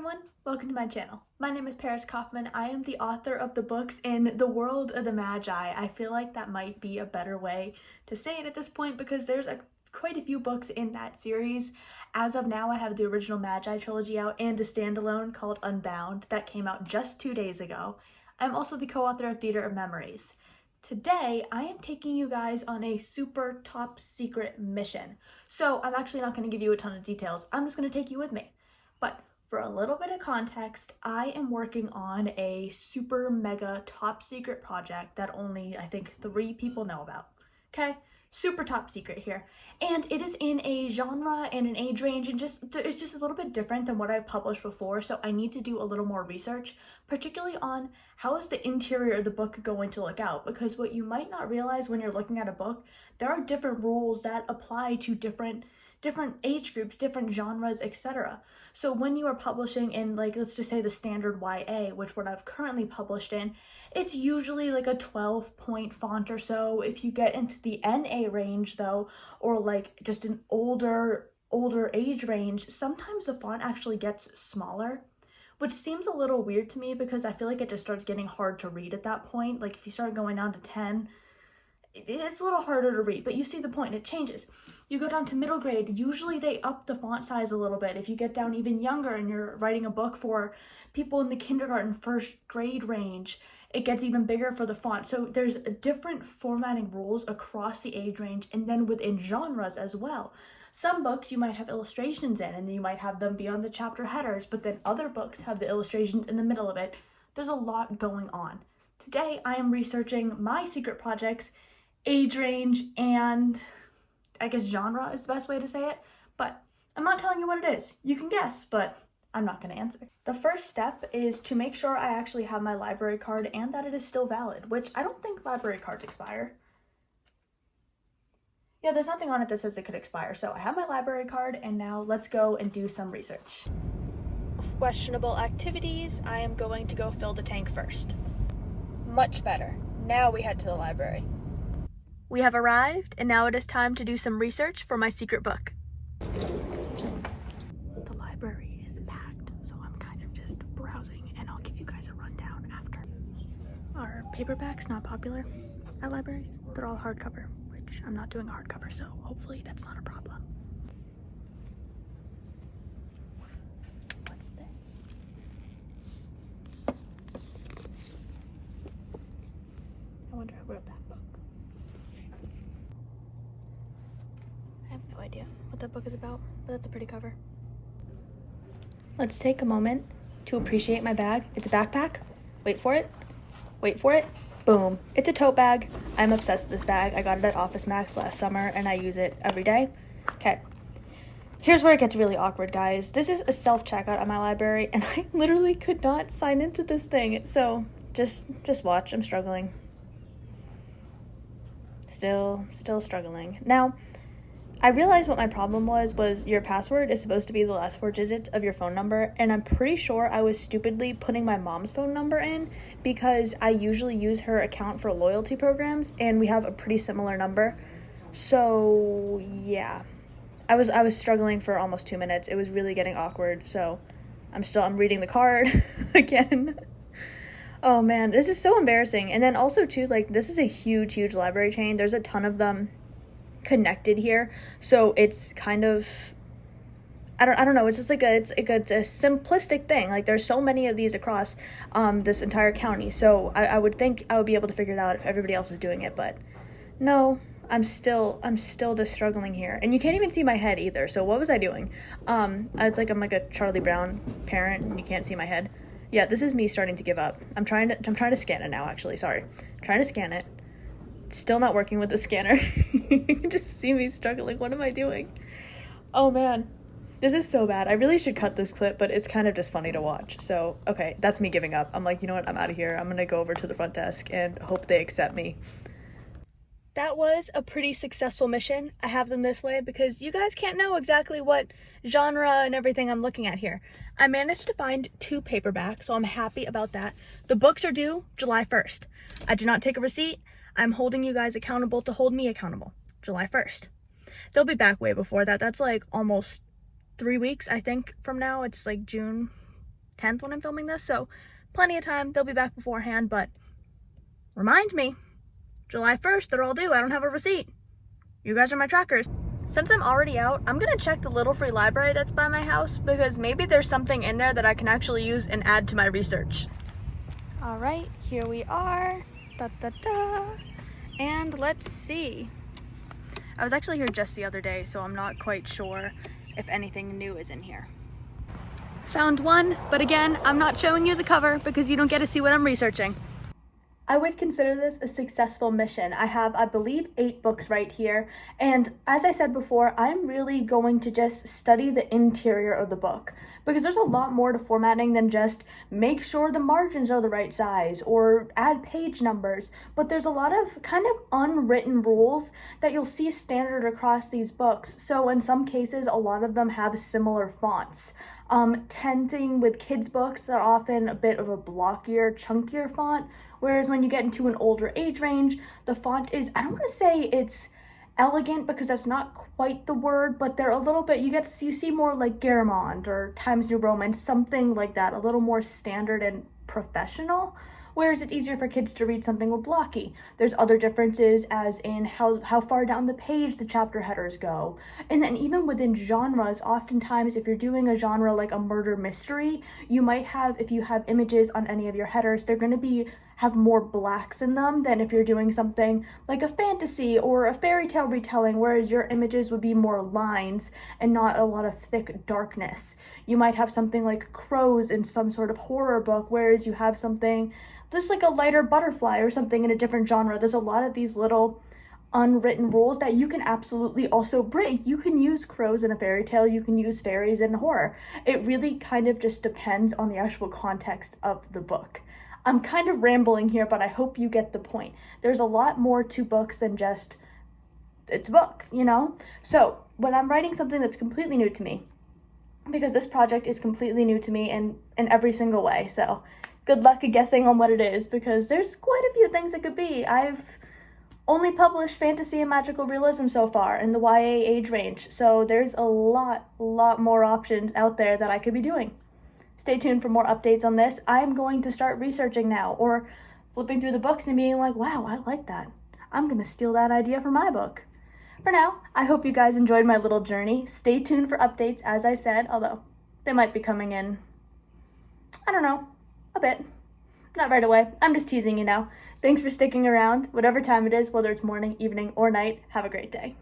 everyone, welcome to my channel. My name is Paris Kaufman. I am the author of the books in the world of the Magi. I feel like that might be a better way to say it at this point because there's quite a few books in that series. As of now, I have the original Magi trilogy out and a standalone called Unbound that came out just 2 days ago. I'm also the co-author of Theater of Memories. Today, I am taking you guys on a super top secret mission. So I'm actually not going to give you a ton of details. I'm just going to take you with me. But for a little bit of context, I am working on a super mega top secret project that only I think 3 people know about. Okay? Super top secret here. And it is in a genre and an age range and it's just a little bit different than what I've published before, so I need to do a little more research, particularly on how is the interior of the book going to look out, because what you might not realize when you're looking at a book, there are different rules that apply to different age groups, different genres, etc. So when you are publishing in, like, let's just say the standard YA, which what I've currently published in, it's usually like a 12-point font or so. If you get into the NA range though, or like just an older age range, sometimes the font actually gets smaller, which seems a little weird to me because I feel like it just starts getting hard to read at that point. Like if you start going down to 10, it's a little harder to read, but you see the point, it changes. You go down to middle grade, usually they up the font size a little bit. If you get down even younger and you're writing a book for people in the kindergarten, first grade range, it gets even bigger for the font. So there's different formatting rules across the age range and then within genres as well. Some books you might have illustrations in and you might have them be on the chapter headers, but then other books have the illustrations in the middle of it. There's a lot going on. Today I am researching my secret projects, age range, and I guess genre is the best way to say it, but I'm not telling you what it is. You can guess, but I'm not going to answer. The first step is to make sure I actually have my library card and that it is still valid, which I don't think library cards expire. Yeah, there's nothing on it that says it could expire, so I have my library card, and now let's go and do some research. Questionable activities. I am going to go fill the tank first. Much better. Now we head to the library. We have arrived, and now it is time to do some research for my secret book. The library is packed, so I'm kind of just browsing, and I'll give you guys a rundown after. Are paperbacks not popular at libraries? They're all hardcover, which I'm not doing a hardcover, so hopefully that's not a problem. What's this? I wonder who wrote that book. I have no idea what that book is about, but that's a pretty cover. Let's take a moment to appreciate my bag. It's a backpack. Wait for it. Wait for it. Boom. It's a tote bag. I'm obsessed with this bag. I got it at Office Max last summer and I use it every day. Okay. Here's where it gets really awkward, guys. This is a self-checkout at my library and I literally could not sign into this thing. So just watch. I'm struggling. Still struggling. Now, I realized what my problem was your password is supposed to be the last 4 digits of your phone number, and I'm pretty sure I was stupidly putting my mom's phone number in because I usually use her account for loyalty programs, and we have a pretty similar number. So, yeah. I was struggling for almost 2 minutes. It was really getting awkward, so I'm reading the card again. Oh man, this is so embarrassing. And then also too, like, this is a huge library chain. There's a ton of them connected here, so it's kind of I don't know, it's just like it's a simplistic thing. Like there's so many of these across this entire county, so I would think I would be able to figure it out if everybody else is doing it, but no, I'm still just struggling here, and you can't even see my head either. So what was I doing? I'm like a Charlie Brown parent and you can't see my head. Yeah, this is me starting to give up. I'm trying to scan it now, actually. Sorry. I'm trying to scan it. Still not working with the scanner. You can just see me struggling. What am I doing? Oh man, this is so bad. I really should cut this clip, but it's kind of just funny to watch. So, okay, that's me giving up. I'm like, you know what? I'm out of here. I'm gonna go over to the front desk and hope they accept me. That was a pretty successful mission. I have them this way because you guys can't know exactly what genre and everything I'm looking at here. I managed to find 2 paperbacks, so I'm happy about that. The books are due July 1st. I do not take a receipt. I'm holding you guys accountable to hold me accountable. July 1st. They'll be back way before that. That's like almost 3 weeks, I think, from now. It's like June 10th when I'm filming this, so plenty of time. They'll be back beforehand, but remind me, July 1st, they're all due. I don't have a receipt. You guys are my trackers. Since I'm already out, I'm gonna check the little free library that's by my house because maybe there's something in there that I can actually use and add to my research. All right, here we are. Da, da, da. And let's see. I was actually here just the other day, so I'm not quite sure if anything new is in here. Found one, but again, I'm not showing you the cover because you don't get to see what I'm researching. I would consider this a successful mission. I have, I believe, 8 books right here. And as I said before, I'm really going to just study the interior of the book because there's a lot more to formatting than just make sure the margins are the right size or add page numbers. But there's a lot of kind of unwritten rules that you'll see standard across these books. So in some cases, a lot of them have similar fonts. Tending with kids' books, they're often a bit of a blockier, chunkier font. Whereas when you get into an older age range, the font is, I don't want to say it's elegant because that's not quite the word, but they're a little bit, you see more like Garamond or Times New Roman, something like that, a little more standard and professional. Whereas it's easier for kids to read something with blocky. There's other differences as in how far down the page the chapter headers go. And then even within genres, oftentimes if you're doing a genre like a murder mystery, you might have, if you have images on any of your headers, they're going to have more blacks in them than if you're doing something like a fantasy or a fairy tale retelling, whereas your images would be more lines and not a lot of thick darkness. You might have something like crows in some sort of horror book, whereas you have something just like a lighter butterfly or something in a different genre. There's a lot of these little unwritten rules that you can absolutely also break. You can use crows in a fairy tale, you can use fairies in horror. It really kind of just depends on the actual context of the book. I'm kind of rambling here, but I hope you get the point. There's a lot more to books than just, it's a book, you know? So when I'm writing something that's completely new to me, because this project is completely new to me in every single way, so good luck guessing on what it is, because there's quite a few things it could be. I've only published fantasy and magical realism so far in the YA age range, so there's a lot more options out there that I could be doing. Stay tuned for more updates on this. I'm going to start researching now, or flipping through the books and being like, wow, I like that. I'm going to steal that idea for my book. For now, I hope you guys enjoyed my little journey. Stay tuned for updates, as I said, although they might be coming in, I don't know, a bit. Not right away. I'm just teasing you now. Thanks for sticking around. Whatever time it is, whether it's morning, evening, or night, have a great day.